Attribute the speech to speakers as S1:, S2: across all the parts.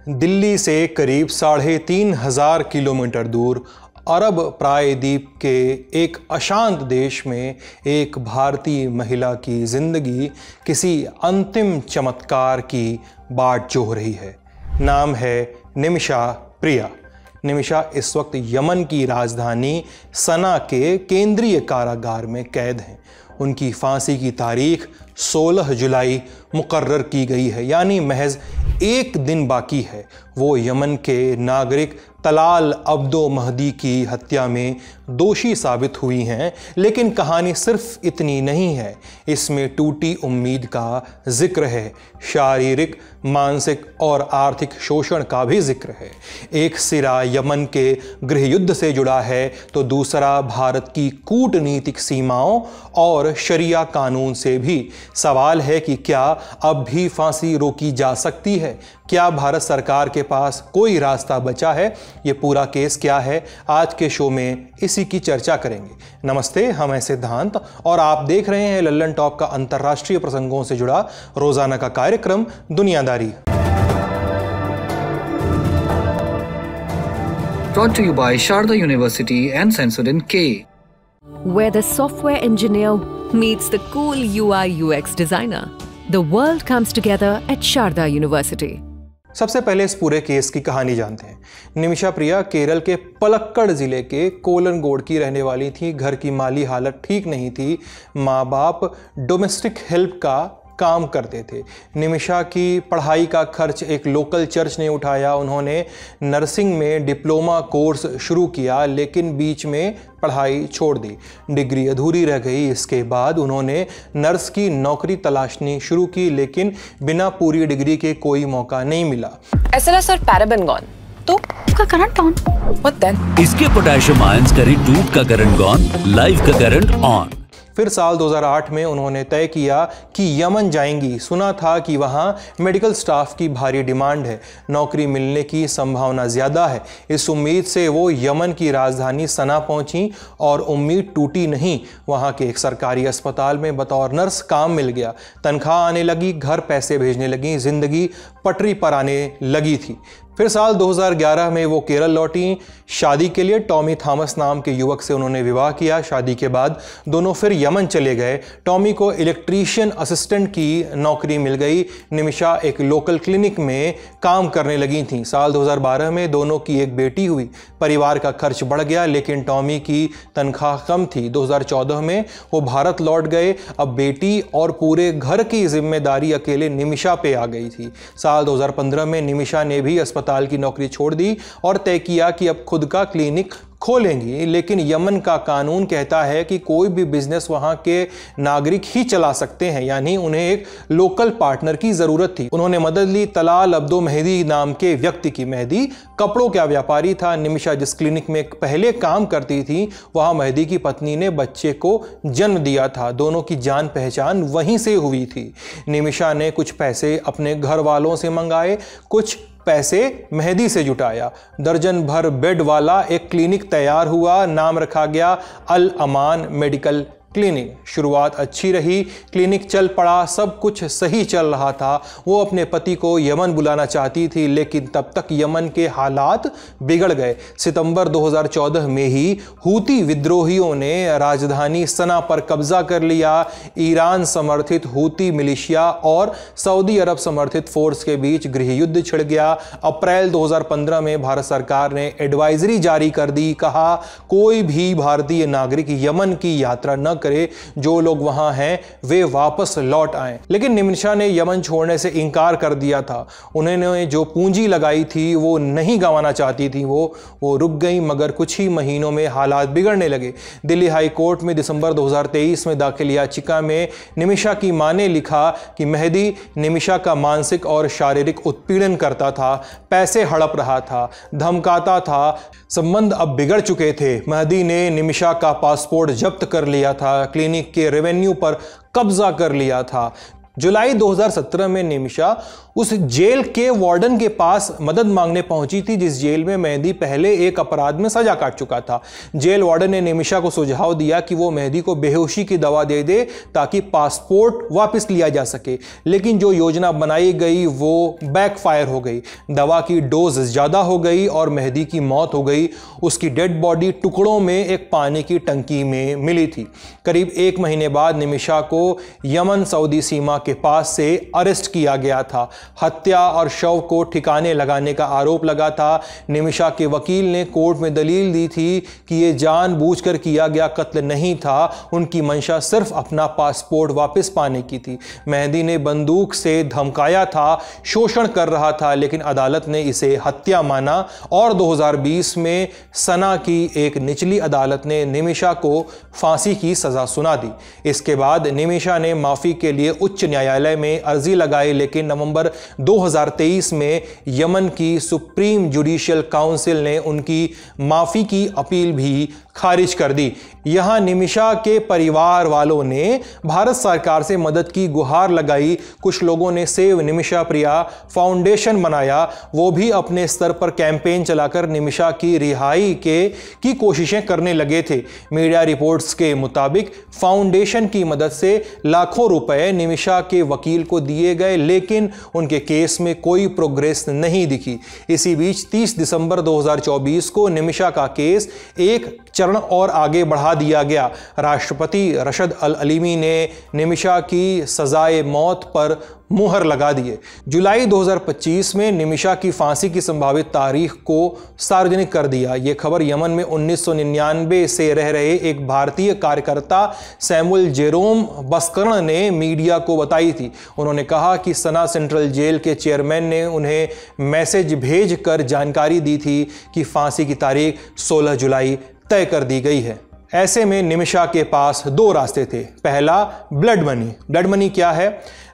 S1: दिल्ली से करीब 3,500 किलोमीटर दूर अरब प्रायद्वीप के एक अशांत देश में एक भारतीय महिला की जिंदगी किसी अंतिम चमत्कार की बाट जोह रही है। नाम है निमिषा प्रिया। निमिषा इस वक्त यमन की राजधानी सना के केंद्रीय कारागार में कैद हैं। उनकी फांसी की तारीख 16 जुलाई मुकर्रर की गई है, यानी महज एक दिन बाकी है। वो यमन के नागरिक तलाल अब्दो महदी की हत्या में दोषी साबित हुई हैं। लेकिन कहानी सिर्फ इतनी नहीं है, इसमें टूटी उम्मीद का जिक्र है, शारीरिक, मानसिक और आर्थिक शोषण का भी जिक्र है। एक सिरा यमन के गृह युद्ध से जुड़ा है तो दूसरा भारत की कूटनीतिक सीमाओं और शरिया कानून से भी। सवाल है कि क्या अब भी फांसी रोकी जा सकती है? क्या भारत सरकार के पास कोई रास्ता बचा है? ये पूरा केस क्या है, आज के शो में इसी की चर्चा करेंगे। नमस्ते, हम हैं सिद्धांत और आप देख रहे हैं लल्लन टॉप का अंतर्राष्ट्रीय प्रसंगों से जुड़ा रोजाना का कार्यक्रम दुनियादारी।
S2: Brought to you by Sharda University and censored in K.
S3: Where the software engineer meets the cool UI UX designer. The world comes together at Sharda University.
S1: सबसे पहले इस पूरे केस की कहानी जानते हैं। निमिषा प्रिया केरल के पलक्कड़ जिले के कोलनगोड की रहने वाली थी। घर की माली हालत ठीक नहीं थी। माँ बाप डोमेस्टिक हेल्प का काम करते थे। निमिषा की पढ़ाई का खर्च एक लोकल चर्च ने उठाया। उन्होंने नर्सिंग में डिप्लोमा कोर्स शुरू किया, लेकिन बीच में पढ़ाई छोड़ दी। डिग्री अधूरी रह गई। इसके बाद उन्होंने नर्स की नौकरी तलाशनी शुरू की, लेकिन बिना पूरी डिग्री के कोई मौका नहीं मिला।
S4: SLS और पैराबेन गॉन, तो उसका करंट ऑन। What then?
S5: इसके पोटेशियम आयंस करें टूट का करंट गॉन, लाइफ का करंट ऑन।
S1: फिर साल 2008 में उन्होंने तय किया कि यमन जाएंगी। सुना था कि वहाँ मेडिकल स्टाफ की भारी डिमांड है, नौकरी मिलने की संभावना ज़्यादा है। इस उम्मीद से वो यमन की राजधानी सना पहुँची और उम्मीद टूटी नहीं। वहाँ के एक सरकारी अस्पताल में बतौर नर्स काम मिल गया। तनख्वाह आने लगी, घर पैसे भेजने लगी, ज़िंदगी पटरी पर आने लगी थी। फिर साल 2011 में वो केरल लौटी। शादी के लिए टॉमी थॉमस नाम के युवक से उन्होंने विवाह किया। शादी के बाद दोनों फिर यमन चले गए। टॉमी को इलेक्ट्रीशियन असिस्टेंट की नौकरी मिल गई। निमिषा एक लोकल क्लिनिक में काम करने लगी थी। साल 2012 में दोनों की एक बेटी हुई। परिवार का खर्च बढ़ गया, लेकिन टॉमी की तनख्वाह कम थी। 2014 में वो भारत लौट गए। अब बेटी और पूरे घर की जिम्मेदारी अकेले निमिषा पे आ गई थी। साल 2015 में निमिषा ने भी अस्पताल की नौकरी छोड़ दी और तय किया कि अब खुद का क्लिनिक खोलेंगी। लेकिन यमन का कानून कहता है कि कोई भी बिजनेस वहां के नागरिक ही चला सकते हैं, यानी उन्हें एक लोकल पार्टनर की जरूरत थी। उन्होंने मदद ली तलाल अब्दो महदी नाम के व्यक्ति की। महदी कपड़ों का व्यापारी था। निमिषा जिस क्लिनिक में पहले काम करती थी, वहां महदी की पत्नी ने बच्चे को जन्म दिया था। दोनों की जान पहचान वहीं से हुई थी। निमिषा ने कुछ पैसे अपने घर वालों से मंगाए, कुछ पैसे महदी से जुटाया। दर्जन भर बेड वाला एक क्लिनिक तैयार हुआ। नाम रखा गया अल अमान मेडिकल क्लिनिक। शुरुआत अच्छी रही, क्लिनिक चल पड़ा, सब कुछ सही चल रहा था। वो अपने पति को यमन बुलाना चाहती थी, लेकिन तब तक यमन के हालात बिगड़ गए। सितंबर 2014 में ही हूती विद्रोहियों ने राजधानी सना पर कब्जा कर लिया। ईरान समर्थित हूती मिलिशिया और सऊदी अरब समर्थित फोर्स के बीच गृह युद्ध छिड़ गया। अप्रैल 2015 में भारत सरकार ने एडवाइजरी जारी कर दी। कहा कोई भी भारतीय नागरिक यमन की यात्रा न करे, जो लोग वहां हैं वे वापस लौट आएं। लेकिन निमिषा ने यमन छोड़ने से इनकार कर दिया था। उन्होंने जो पूंजी लगाई थी वो नहीं गंवाना चाहती थी। वो रुक गई, मगर कुछ ही महीनों में हालात बिगड़ने लगे। दिल्ली हाई कोर्ट में दिसंबर 2023 में दाखिल याचिका में निमिषा की मां ने लिखा कि महदी निमिषा का मानसिक और शारीरिक उत्पीड़न करता था, पैसे हड़प रहा था, धमकाता था। संबंध अब बिगड़ चुके थे। महदी ने निमिषा का पासपोर्ट जब्त कर लिया था, क्लिनिक के रेवेन्यू पर कब्जा कर लिया था। जुलाई 2017 में निमिषा उस जेल के वार्डन के पास मदद मांगने पहुंची थी जिस जेल में मेहदी पहले एक अपराध में सजा काट चुका था। जेल वार्डन ने निमिषा को सुझाव दिया कि वो मेहदी को बेहोशी की दवा दे दे ताकि पासपोर्ट वापस लिया जा सके, लेकिन जो योजना बनाई गई वो बैकफायर हो गई। दवा की डोज ज़्यादा हो गई और मेहदी की मौत हो गई। उसकी डेड बॉडी टुकड़ों में एक पानी की टंकी में मिली थी। करीब 1 महीने बाद निमिषा को यमन सऊदी सीमा के पास से अरेस्ट किया गया था। हत्या और शव को ठिकाने लगाने का आरोप लगा था। निमिषा के वकील ने कोर्ट में दलील दी थी कि यह जानबूझकर किया गया कत्ल नहीं था, उनकी मंशा सिर्फ अपना पासपोर्ट वापस पाने की थी। मेहदी ने बंदूक से धमकाया था, शोषण कर रहा था, लेकिन अदालत ने इसे हत्या माना और 2020 में सना की एक निचली अदालत ने निमिषा को फांसी की सजा सुना दी। इसके बाद निमिषा ने माफी के लिए उच्च न्यायालय में अर्जी लगाई, लेकिन नवंबर 2023 में यमन की सुप्रीम जुडिशियल काउंसिल ने उनकी माफी की अपील भी खारिज कर दी। यहां निमिषा के परिवार वालों ने भारत सरकार से मदद की गुहार लगाई। कुछ लोगों ने सेव निमिषा प्रिया फाउंडेशन बनाया, वो भी अपने स्तर पर कैंपेन चलाकर निमिषा की रिहाई की कोशिशें करने लगे थे। मीडिया रिपोर्ट्स के मुताबिक फाउंडेशन की मदद से लाखों रुपए निमिषा के वकील को दिए गए, लेकिन उनके केस में कोई प्रोग्रेस नहीं दिखी। इसी बीच 30 दिसंबर 2024 को निमिषा का केस एक चरण और आगे बढ़ा दिया गया। राष्ट्रपति रशद अल अलीमी ने निमिषा की सजाए मौत पर मुहर लगा दिए। जुलाई 2025 में निमिषा की फांसी की संभावित तारीख को सार्वजनिक कर दिया। यह खबर यमन में 1999 से रह रहे एक भारतीय कार्यकर्ता सैमुअल जेरोम बस्कर्ण ने मीडिया को बताई थी। उन्होंने कहा कि सना सेंट्रल जेल के चेयरमैन ने उन्हें मैसेज भेजकर जानकारी दी थी कि फांसी की तारीख 16 जुलाई तय कर दी गई है। ऐसे में निमिषा के पास 2 रास्ते थे। पहला, ब्लड मनी। ब्लड मनी क्या है?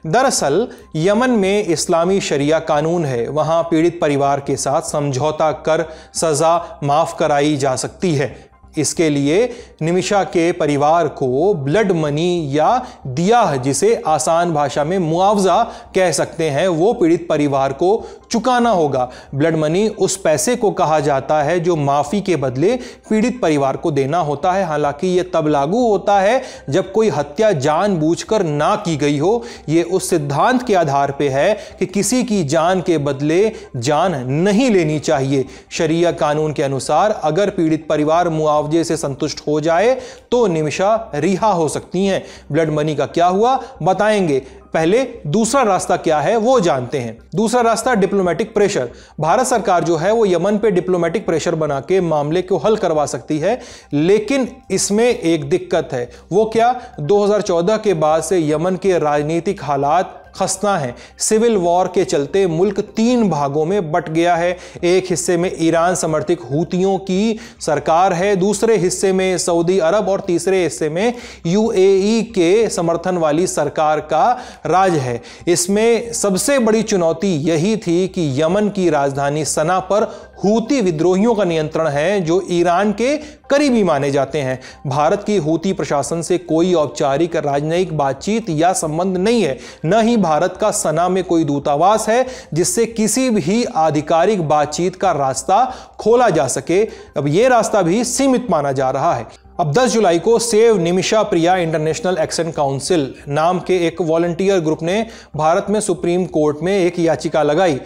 S1: दरअसल यमन में इस्लामी शरिया कानून है। वहां पीड़ित परिवार के साथ समझौता कर सजा माफ कराई जा सकती है। इसके लिए निमिषा के परिवार को ब्लड मनी या दिया, जिसे आसान भाषा में मुआवजा कह सकते हैं, वो पीड़ित परिवार को चुकाना होगा। ब्लड मनी उस पैसे को कहा जाता है जो माफी के बदले पीड़ित परिवार को देना होता है। हालांकि यह तब लागू होता है जब कोई हत्या जानबूझकर ना की गई हो। यह उस सिद्धांत के आधार पर है कि किसी की जान के बदले जान नहीं लेनी चाहिए। शरिया कानून के अनुसार अगर पीड़ित परिवार मुआवजे से संतुष्ट हो जाए तो निमिषा रिहा हो सकती हैं। ब्लड मनी का क्या हुआ बताएंगे। पहले दूसरा रास्ता क्या है वो जानते हैं। दूसरा रास्ता, डिप्लोमेटिक प्रेशर। भारत सरकार जो है वो यमन पे डिप्लोमेटिक प्रेशर बना के मामले को हल करवा सकती है, लेकिन इसमें एक दिक्कत है। वो क्या? 2014 के बाद से यमन के राजनीतिक हालात खस्ता है। सिविल वॉर के चलते मुल्क 3 भागों में बट गया है। एक हिस्से में ईरान समर्थित हूतियों की सरकार है, दूसरे हिस्से में सऊदी अरब और तीसरे हिस्से में यूएई के समर्थन वाली सरकार का राज है। इसमें सबसे बड़ी चुनौती यही थी कि यमन की राजधानी सना पर हूती विद्रोहियों का नियंत्रण है जो ईरान के करीबी माने जाते हैं। भारत की हूती प्रशासन से कोई औपचारिक राजनयिक बातचीत या संबंध नहीं है। न ही भारत का सना में कोई दूतावास है जिससे किसी भी आधिकारिक बातचीत का रास्ता खोला जा सके। अब यह रास्ता भी सीमित माना जा रहा है। अब 10 जुलाई को सेव निमिषा प्रिया इंटरनेशनल एक्शन काउंसिल नाम के एक वॉलंटियर ग्रुप ने भारत में सुप्रीम कोर्ट में एक याचिका लगाई।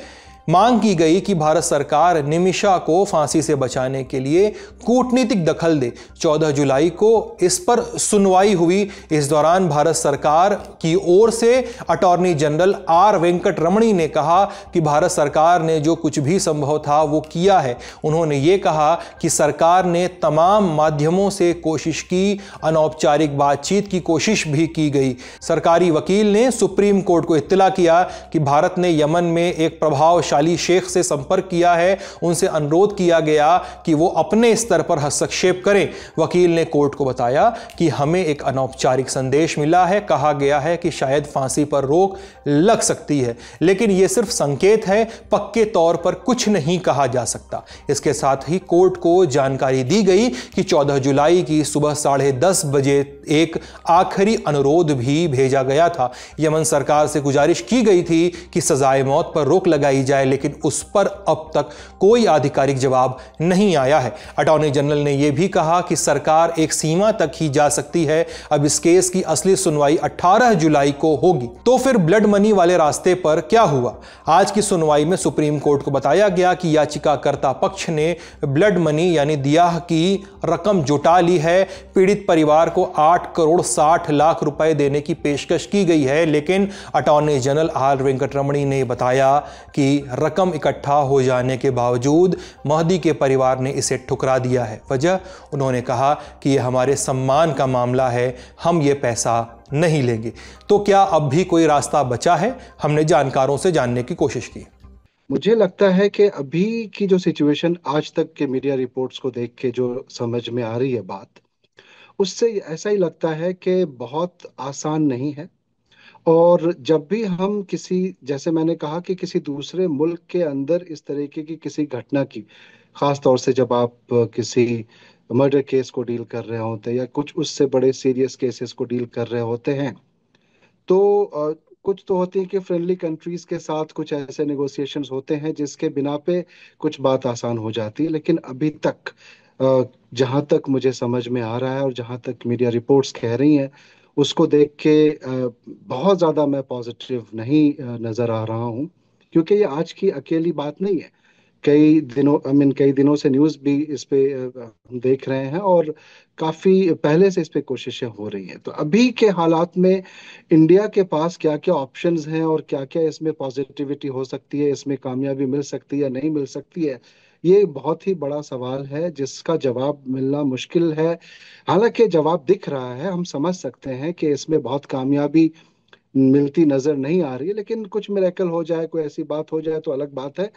S1: मांग की गई कि भारत सरकार निमिषा को फांसी से बचाने के लिए कूटनीतिक दखल दे। 14 जुलाई को इस पर सुनवाई हुई। इस दौरान भारत सरकार की ओर से अटॉर्नी जनरल आर वेंकट रमणी ने कहा कि भारत सरकार ने जो कुछ भी संभव था वो किया है। उन्होंने ये कहा कि सरकार ने तमाम माध्यमों से कोशिश की, अनौपचारिक बातचीत की कोशिश भी की गई। सरकारी वकील ने सुप्रीम कोर्ट को इत्तला किया कि भारत ने यमन में एक प्रभावशाली प्रभावशाली शेख से संपर्क किया है, उनसे अनुरोध किया गया कि वो अपने स्तर पर हस्तक्षेप करें। वकील ने कोर्ट को बताया कि हमें एक अनौपचारिक संदेश मिला है, कहा गया है कि शायद फांसी पर रोक लग सकती है, लेकिन यह सिर्फ संकेत है, पक्के तौर पर कुछ नहीं कहा जा सकता। इसके साथ ही कोर्ट को जानकारी दी गई कि 14 जुलाई की सुबह 10:30 बजे एक आखिरी अनुरोध भी भेजा गया था। यमन सरकार से गुजारिश की गई थी कि सजाए मौत पर रोक लगाई जाए, लेकिन उस पर अब तक कोई आधिकारिक जवाब नहीं आया है। अटॉर्नी जनरल ने यह भी कहा कि सरकार एक सीमा तक ही जा सकती है। अब इस केस की असली सुनवाई 18 जुलाई को होगी। तो फिर ब्लड मनी वाले रास्ते पर क्या हुआ? आज की सुनवाई में सुप्रीम कोर्ट को बताया गया कि याचिकाकर्ता पक्ष ने ब्लड मनी यानी दियाह की रकम जुटा ली है। पीड़ित परिवार को 8 करोड़ 60 लाख रुपए देने की पेशकश की गई है, लेकिन अटॉर्नी जनरल आर वेंकटरमणी ने बताया कि रकम इकट्ठा हो जाने के बावजूद महदी के परिवार ने इसे ठुकरा दिया है। वजह, उन्होंने कहा कि यह हमारे सम्मान का मामला है, हम ये पैसा नहीं लेंगे। तो क्या अब भी कोई रास्ता बचा है? हमने जानकारों से जानने की कोशिश की।
S6: मुझे लगता है कि अभी की जो सिचुएशन, आज तक के मीडिया रिपोर्ट्स को देख के जो समझ में आ रही है बात, उससे ऐसा ही लगता है कि बहुत आसान नहीं है। और जब भी हम किसी, जैसे मैंने कहा कि किसी दूसरे मुल्क के अंदर इस तरीके की किसी घटना की, खास तौर से जब आप किसी मर्डर केस को डील कर रहे होते हैं या कुछ उससे बड़े सीरियस केसेस को डील कर रहे होते हैं, तो कुछ तो होती है कि फ्रेंडली कंट्रीज के साथ कुछ ऐसे नेगोशिएशंस होते हैं जिसके बिना पे कुछ बात आसान हो जाती है। लेकिन अभी तक जहाँ तक मुझे समझ में आ रहा है और जहाँ तक मीडिया रिपोर्ट्स कह रही हैं, उसको देख के बहुत ज़्यादा मैं पॉजिटिव नहीं नज़र आ रहा हूँ, क्योंकि ये आज की अकेली बात नहीं है। कई दिनों से न्यूज़ भी इस पे हम देख रहे हैं और काफ़ी पहले से इस पे कोशिशें हो रही हैं। तो अभी के हालात में इंडिया के पास क्या क्या ऑप्शंस हैं और क्या क्या इसमें पॉजिटिविटी हो सकती है, इसमें कामयाबी मिल सकती है या नहीं मिल सकती है, ये बहुत ही बड़ा सवाल है जिसका जवाब मिलना मुश्किल है। हालांकि जवाब दिख रहा है, हम समझ सकते हैं कि इसमें बहुत कामयाबी मिलती नजर नहीं आ रही है, लेकिन कुछ मिरेकल हो जाए, कोई ऐसी बात हो जाए तो अलग बात है।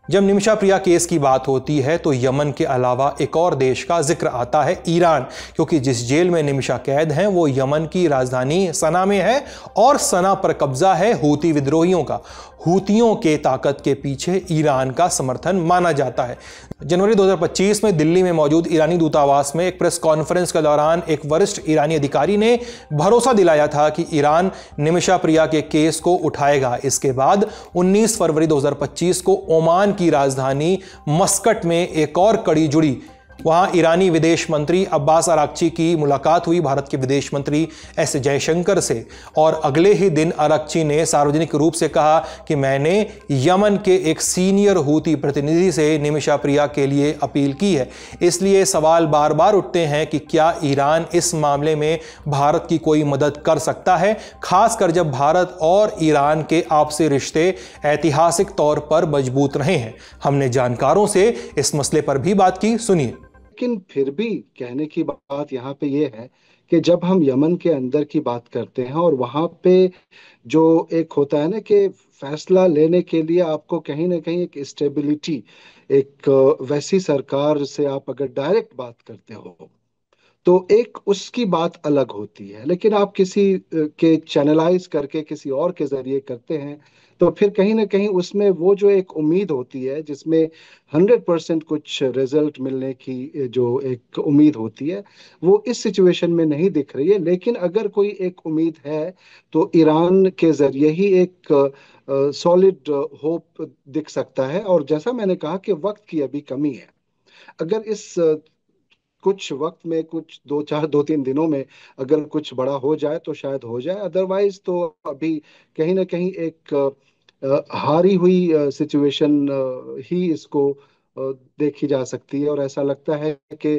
S1: जब निमिषा प्रिया केस की बात होती है तो यमन के अलावा एक और देश का जिक्र आता है, ईरान, क्योंकि जिस जेल में निमिषा कैद हैं वो यमन की राजधानी सना में है और सना पर कब्जा है हूती विद्रोहियों का। हूतियों के ताकत के पीछे ईरान का समर्थन माना जाता है। जनवरी 2025 में दिल्ली में मौजूद ईरानी दूतावास में एक प्रेस कॉन्फ्रेंस के दौरान एक वरिष्ठ ईरानी अधिकारी ने भरोसा दिलाया था कि ईरान निमिषा प्रिया के केस को उठाएगा। इसके बाद 19 फरवरी 2025 को ओमान की राजधानी मस्कट में एक और कड़ी जुड़ी। वहां ईरानी विदेश मंत्री अब्बास अराक्ची की मुलाकात हुई भारत के विदेश मंत्री एस जयशंकर से, और अगले ही दिन अराक्ची ने सार्वजनिक रूप से कहा कि मैंने यमन के एक सीनियर हूती प्रतिनिधि से निमिषा प्रिया के लिए अपील की है। इसलिए सवाल बार बार उठते हैं कि क्या ईरान इस मामले में भारत की कोई मदद कर सकता है, खासकर जब भारत और ईरान के आपसी रिश्ते ऐतिहासिक तौर पर मजबूत रहे हैं। हमने जानकारों से इस मसले पर भी बात की, सुनिए।
S6: लेकिन फिर भी कहने की बात यहाँ पे ये है कि जब हम यमन के अंदर की बात करते हैं और वहाँ पे जो एक होता है ना कि फैसला लेने के लिए आपको कहीं ना कहीं एक स्टेबिलिटी, एक वैसी सरकार से आप अगर डायरेक्ट बात करते हो तो एक उसकी बात अलग होती है। लेकिन आप किसी के चैनलाइज करके किसी और के जरिए करते हैं तो फिर कहीं ना कहीं उसमें वो जो एक उम्मीद होती है जिसमें 100% कुछ रिजल्ट मिलने की जो एक उम्मीद होती है, वो इस सिचुएशन में नहीं दिख रही है। लेकिन अगर कोई एक उम्मीद है तो ईरान के जरिए ही एक सॉलिड होप दिख सकता है। और जैसा मैंने कहा कि वक्त की अभी कमी है। अगर इस कुछ वक्त में, कुछ 2-3 दिनों में अगर कुछ बड़ा हो जाए तो शायद हो जाए, अदरवाइज तो अभी कहीं ना कहीं एक हारी हुई सिचुएशन ही इसको देखी जा सकती है। और ऐसा लगता है कि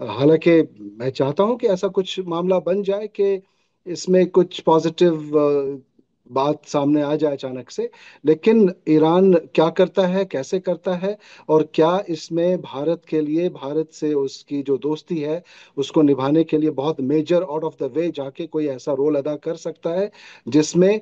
S6: हालांकि मैं चाहता हूं कि ऐसा कुछ मामला बन जाए कि इसमें कुछ पॉजिटिव बात सामने आ जाए अचानक से, लेकिन ईरान क्या करता है, कैसे करता है, और क्या इसमें भारत के लिए, भारत से उसकी जो दोस्ती है उसको निभाने के लिए बहुत major out of the way जाके कोई ऐसा रोल अदा कर सकता है जिसमें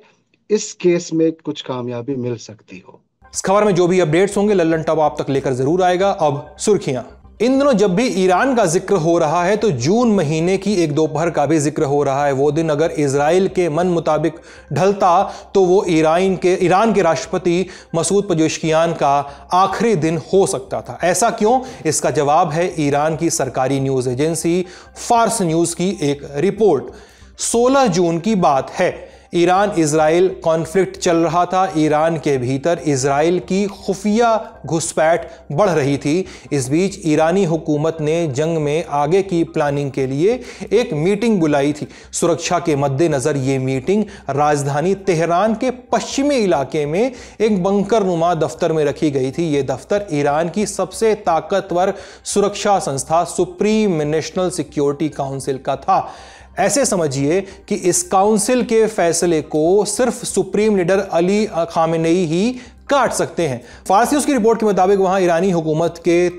S6: इस केस में कुछ कामयाबी मिल सकती हो।
S1: इस खबर में जो भी अपडेट्स होंगे लल्लन टॉप आप तक लेकर जरूर आएगा। अब सुर्खियां। इन दिनों जब भी ईरान का जिक्र हो रहा है तो जून महीने की एक दोपहर का भी जिक्र हो रहा है। वो दिन अगर इजराइल के मन मुताबिक ढलता तो वो ईरान के राष्ट्रपति मसूद पेजेश्कियान का आखिरी दिन हो सकता था। ऐसा क्यों? इसका जवाब है ईरान की सरकारी न्यूज एजेंसी फार्स न्यूज की एक रिपोर्ट। 16 जून की बात है। ईरान इजराइल कॉन्फ्लिक्ट चल रहा था। ईरान के भीतर इजराइल की खुफिया घुसपैठ बढ़ रही थी। इस बीच ईरानी हुकूमत ने जंग में आगे की प्लानिंग के लिए एक मीटिंग बुलाई थी। सुरक्षा के मद्देनजर ये मीटिंग राजधानी तेहरान के पश्चिमी इलाके में एक बंकर नुमा दफ्तर में रखी गई थी। ये दफ्तर ईरान की सबसे ताकतवर सुरक्षा संस्था सुप्रीम नेशनल सिक्योरिटी काउंसिल का था। ऐसे समझिए कि इस काउंसिल के फैसले को सिर्फ सुप्रीम लीडर अली खामेनेई ही काट सकते हैं। फार्स न्यूज की रिपोर्ट के मुताबिक वहां ईरानी हुकूमत के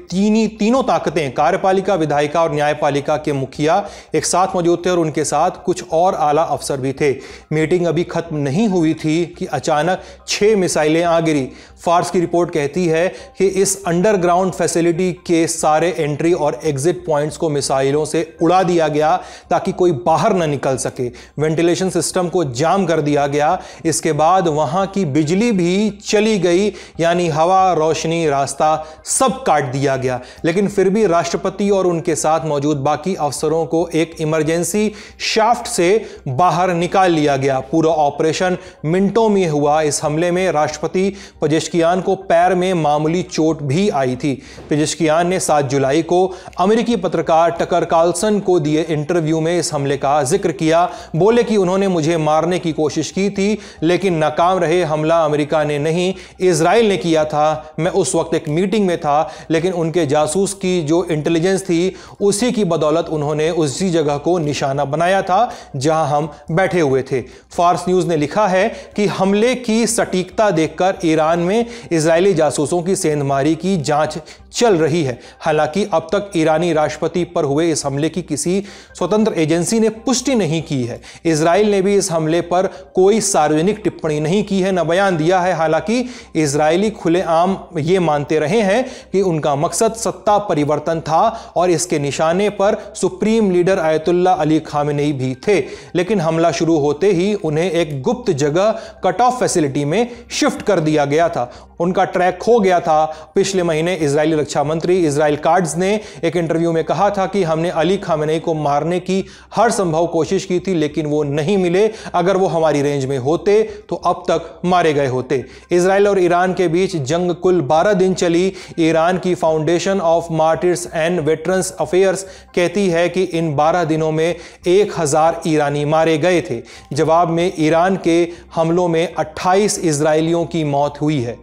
S1: तीनों ताकतें, कार्यपालिका, विधायिका और न्यायपालिका के मुखिया एक साथ मौजूद थे और उनके साथ कुछ और आला अफसर भी थे। मीटिंग अभी खत्म नहीं हुई थी कि अचानक 6 मिसाइलें आ गिरी। फार्स की रिपोर्ट कहती है कि इस अंडरग्राउंड फैसिलिटी के सारे एंट्री और एग्जिट पॉइंट्स को मिसाइलों से उड़ा दिया गया ताकि कोई बाहर न निकल सके। वेंटिलेशन सिस्टम को जाम कर दिया गया। इसके बाद वहां की बिजली भी चली गई, यानी हवा, रोशनी, रास्ता सब काट दिया गया। लेकिन फिर भी राष्ट्रपति और उनके साथ मौजूद बाकी अफसरों को एक इमरजेंसी शाफ्ट से बाहर निकाल लिया गया। पूरा ऑपरेशन मिनटों में हुआ। इस हमले में राष्ट्रपति पेजेश्कियान को पैर में मामूली चोट भी आई थी। पेजेश्कियान ने 7 जुलाई को अमेरिकी पत्रकार टकर कार्लसन को दिए इंटरव्यू में इस हमले का जिक्र किया। बोले कि उन्होंने मुझे मारने की कोशिश की थी लेकिन नाकाम रहे। हमला अमेरिका ने नहीं, इजराइल ने किया था। मैं उस वक्त एक मीटिंग में था, लेकिन उनके जासूस की जो इंटेलिजेंस थी उसी की बदौलत उन्होंने उसी जगह को निशाना बनाया था जहां हम बैठे हुए थे। फार्स न्यूज ने लिखा है कि हमले की सटीकता देखकर ईरान में इजरायली जासूसों की सेंधमारी की जांच चल रही है। हालांकि अब तक ईरानी राष्ट्रपति पर हुए इस हमले की किसी स्वतंत्र एजेंसी ने पुष्टि नहीं की है। इजराइल ने भी इस हमले पर कोई सार्वजनिक टिप्पणी नहीं की है, न बयान दिया है। हालांकि इजरायली खुलेआम ये मानते रहे हैं कि उनका मकसद सत्ता परिवर्तन था और इसके निशाने पर supreme leader ayatollah Ali Khamenei भी थे। लेकिन हमला शुरू होते ही उन्हें एक गुप्त जगह कट ऑफ फैसिलिटी में शिफ्ट कर दिया गया था। उनका ट्रैक खो गया था। पिछले महीने इजरायली रक्षा मंत्री इजराइल काट्ज ने एक इंटरव्यू में कहा था कि हमने अली खामेनेई को मारने की हर संभव कोशिश की थी लेकिन वो नहीं मिले। अगर वो हमारी रेंज में होते तो अब तक मारे गए होते। इजराइल और ईरान के बीच जंग कुल 12 दिन चली। ईरान की foundation of martyrs and veterans affairs कहती है कि इन 12 दिनों में 1000 ईरानी मारे गए थे। जवाब में ईरान के हमलों में 28 इजरायलियों की मौत हुई है।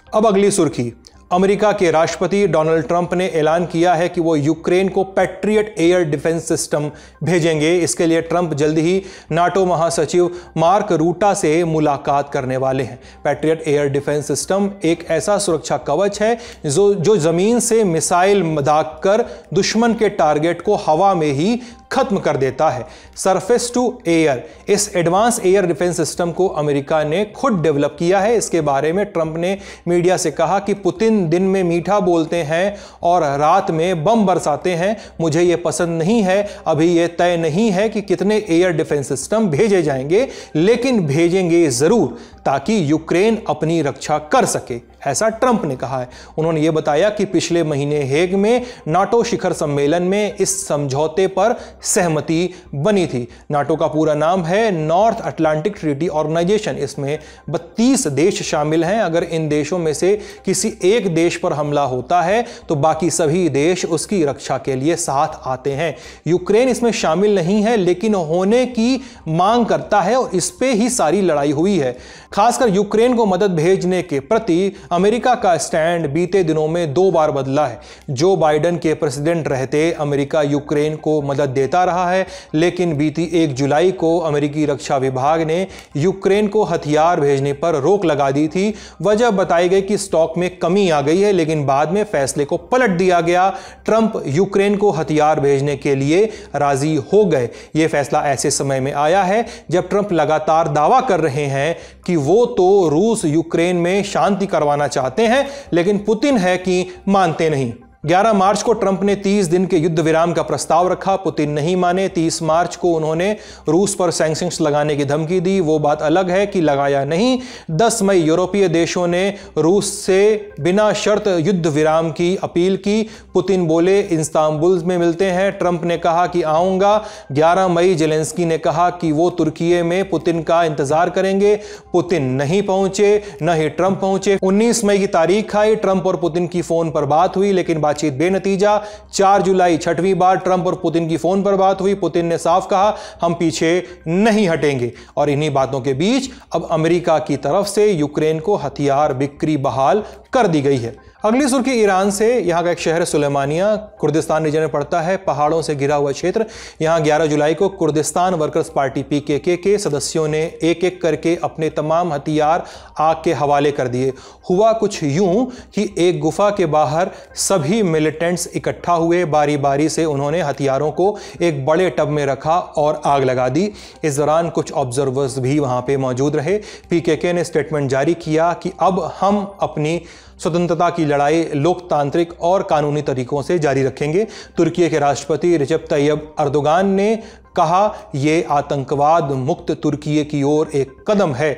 S1: अब अगली सुर्खी। अमेरिका के राष्ट्रपति डोनाल्ड ट्रंप ने ऐलान किया है कि वो यूक्रेन को पैट्रियट एयर डिफेंस सिस्टम भेजेंगे। इसके लिए ट्रंप जल्द ही नाटो महासचिव मार्क रूटा से मुलाकात करने वाले हैं। पैट्रियट एयर डिफेंस सिस्टम एक ऐसा सुरक्षा कवच है जो जमीन से मिसाइल दाग कर दुश्मन के टारगेट को हवा में ही खत्म कर देता है। सरफेस टू एयर, इस एडवांस एयर डिफेंस सिस्टम को अमेरिका ने खुद डेवलप किया है। इसके बारे में ट्रंप ने मीडिया से कहा कि पुतिन दिन में मीठा बोलते हैं और रात में बम बरसाते हैं। मुझे यह पसंद नहीं है। अभी यह तय नहीं है कि कितने एयर डिफेंस सिस्टम भेजे जाएंगे, लेकिन भेजेंगे जरूर ताकि यूक्रेन अपनी रक्षा कर सके, ऐसा ट्रंप ने कहा है। उन्होंने यह बताया कि पिछले महीने हेग में नाटो शिखर सम्मेलन में इस समझौते पर सहमति बनी थी। नाटो का पूरा नाम है नॉर्थ अटलांटिक ट्रीटी ऑर्गेनाइजेशन। इसमें 32 देश शामिल हैं। अगर इन देशों में से किसी एक देश पर हमला होता है तो बाकी सभी देश उसकी रक्षा के लिए साथ आते हैं। यूक्रेन इसमें शामिल नहीं है लेकिन होने की मांग करता है और इस पे ही सारी लड़ाई हुई है। खासकर यूक्रेन को मदद भेजने के प्रति अमेरिका का स्टैंड बीते दिनों में 2 बार बदला है। जो बाइडेन के प्रेसिडेंट रहते अमेरिका यूक्रेन को मदद देता रहा है, लेकिन बीती 1 जुलाई को अमेरिकी रक्षा विभाग ने यूक्रेन को हथियार भेजने पर रोक लगा दी थी। वजह बताई गई कि स्टॉक में कमी आ गई है, लेकिन बाद में फैसले को पलट दिया गया। ट्रंप यूक्रेन को हथियार भेजने के लिए राजी हो गए। यह फैसला ऐसे समय में आया है जब ट्रंप लगातार दावा कर रहे हैं कि वो तो रूस यूक्रेन में शांति करवाना करवाना चाहते हैं, लेकिन पुतिन है कि मानते नहीं। 11 मार्च को ट्रंप ने 30 दिन के युद्ध विराम का प्रस्ताव रखा, पुतिन नहीं माने। 30 मार्च को उन्होंने रूस पर सैंक्शंस लगाने की धमकी दी, वो बात अलग है कि लगाया नहीं। 10 मई यूरोपीय देशों ने रूस से बिना शर्त युद्ध विराम की अपील की। पुतिन बोले इस्तांबुल में मिलते हैं। ट्रंप ने कहा कि आऊंगा। 11 मई जेलेंस्की ने कहा कि वो तुर्की में पुतिन का इंतजार करेंगे। पुतिन नहीं पहुंचे, न ही ट्रंप पहुंचे। 19 मई की तारीख आई, ट्रंप और पुतिन की फोन पर बात हुई, लेकिन बातचीत बेनतीजा। 4 जुलाई 6वीं बार ट्रंप और पुतिन की फोन पर बात हुई। पुतिन ने साफ कहा हम पीछे नहीं हटेंगे। और इन्हीं बातों के बीच अब अमेरिका की तरफ से यूक्रेन को हथियार बिक्री बहाल कर दी गई है। अगली सुर्खी ईरान से। यहाँ का एक शहर सुलेमानिया कुर्दिस्तान रीजन में पड़ता है, पहाड़ों से घिरा हुआ क्षेत्र। यहाँ 11 जुलाई को कुर्दिस्तान वर्कर्स पार्टी PKK के सदस्यों ने एक एक करके अपने तमाम हथियार आग के हवाले कर दिए। हुआ कुछ यूं कि एक गुफा के बाहर सभी मिलिटेंट्स इकट्ठा हुए, बारी बारी से उन्होंने हथियारों को एक बड़े टब में रखा और आग लगा दी। इस दौरान कुछ ऑब्जर्वर्स भी वहाँ पे मौजूद रहे। PKK ने स्टेटमेंट जारी किया कि अब हम अपनी स्वतंत्रता की लड़ाई लोकतांत्रिक और कानूनी तरीकों से जारी रखेंगे। तुर्की के राष्ट्रपति रिसेप तैयब अर्दोगान ने कहा यह आतंकवाद मुक्त तुर्की की ओर एक कदम है।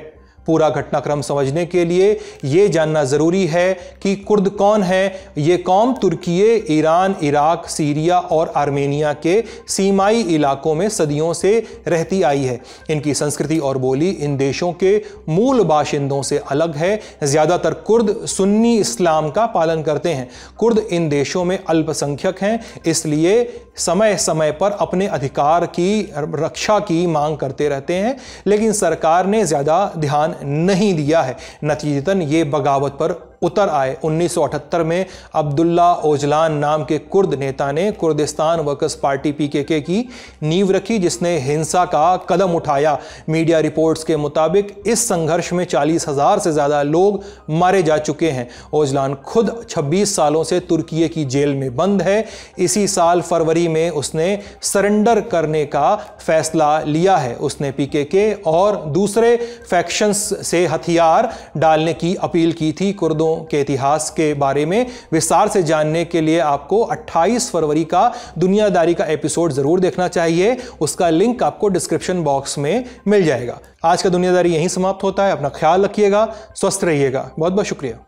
S1: पूरा घटनाक्रम समझने के लिए यह जानना जरूरी है कि कुर्द कौन है। ये कौम तुर्की, ईरान, इराक, सीरिया और आर्मेनिया के सीमाई इलाकों में सदियों से रहती आई है। इनकी संस्कृति और बोली इन देशों के मूल बाशिंदों से अलग है। ज़्यादातर कुर्द सुन्नी इस्लाम का पालन करते हैं। कुर्द इन देशों में अल्पसंख्यक हैं, इसलिए समय समय पर अपने अधिकार की रक्षा की मांग करते रहते हैं, लेकिन सरकार ने ज़्यादा ध्यान नहीं दिया है। नतीजतन ये बगावत पर उतर आए। 1978 में अब्दुल्ला ओजलान नाम के कुर्द नेता ने कुर्दिस्तान वर्कर्स पार्टी PKK की नींव रखी, जिसने हिंसा का कदम उठाया। मीडिया रिपोर्ट्स के मुताबिक इस संघर्ष में 40,000 से ज़्यादा लोग मारे जा चुके हैं। ओजलान खुद 26 सालों से तुर्की की जेल में बंद है। इसी साल फरवरी में उसने सरेंडर करने का फैसला लिया है। उसने PKK और दूसरे फैक्शंस से हथियार डालने की अपील की थी। कुर्दों के इतिहास के बारे में विस्तार से जानने के लिए आपको 28 फरवरी का दुनियादारी का एपिसोड जरूर देखना चाहिए। उसका लिंक आपको डिस्क्रिप्शन बॉक्स में मिल जाएगा। आज का दुनियादारी यहीं समाप्त होता है। अपना ख्याल रखिएगा, स्वस्थ रहिएगा। बहुत बहुत शुक्रिया।